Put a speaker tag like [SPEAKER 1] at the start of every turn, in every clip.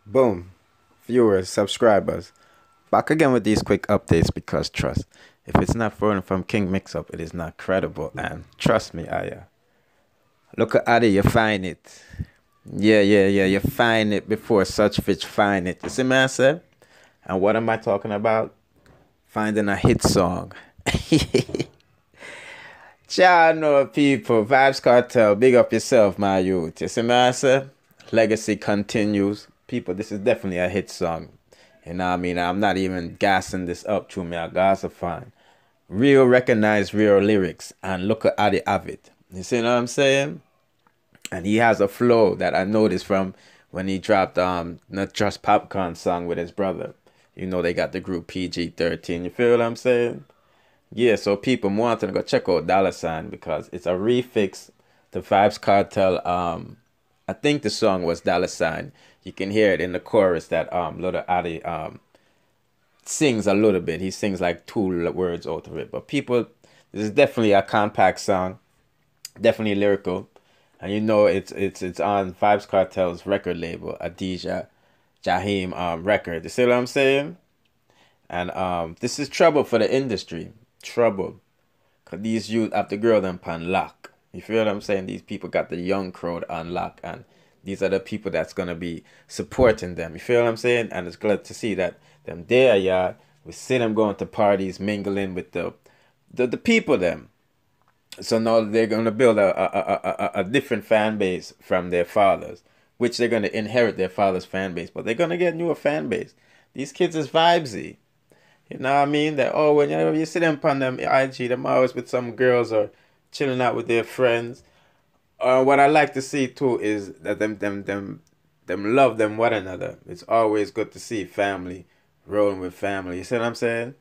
[SPEAKER 1] Boom. Viewers, subscribers. Back again with these quick updates because trust. If it's not foreign from King Mix-Up, it is not credible. And trust me, Aya. Look at Adi, you find it. Yeah. You find it before such fish find it. You see me, I said? And what am I talking about? Finding a hit song. Y'all know people. Vibes Cartel. Big up yourself, my youth. You see me, I said? Legacy continues. People, this is definitely a hit song. You know what I mean? I'm not even gassing this up to me. I guys are fine. Real recognize real lyrics and look at Adi Avid. You see what I'm saying? And he has a flow that I noticed from when he dropped Not Just Popcorn song with his brother. You know they got the group PG-13. You feel what I'm saying? Yeah, so people want to go check out Dollar Sign because it's a refix to Vibes Cartel. I think the song was Dollar Sign. You can hear it in the chorus that Little Addy sings a little bit. He sings like two words out of it. But people, this is definitely a compact song, definitely lyrical, and you know it's on Vibes Cartel's record label, Adija Jahim record. You see what I'm saying? And this is trouble for the industry. Trouble. Cause these youth have the girl them pan lock. You feel what I'm saying? These people got the young crowd on lock, and these are the people that's gonna be supporting them. You feel what I'm saying? And it's glad to see that them there, yeah. We see them going to parties, mingling with the people them. So now they're gonna build a different fan base from their fathers, which they're gonna inherit their father's fan base, but they're gonna get newer fan base. These kids is vibesy. You know what I mean? That oh, when you see them on them IG, them always with some girls or chilling out with their friends. What I like to see too is that them love them one another. It's always good to see family rolling with family. You see what I'm saying?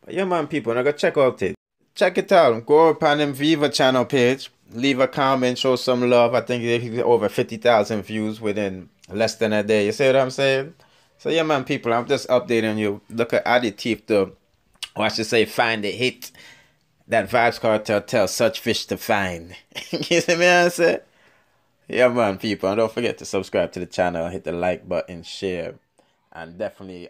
[SPEAKER 1] But yeah, man, people, now go check out it. Check it out. Go up on them Viva channel page. Leave a comment, show some love. I think they get over 50,000 views within less than a day. You see what I'm saying? So yeah, man, people, I'm just updating you. Look at Additive to, or I should say, find the hit that Vibes Cartel tells such fish to find. You see me, I say? Yeah, man, people, and don't forget to subscribe to the channel, hit the like button, share, and definitely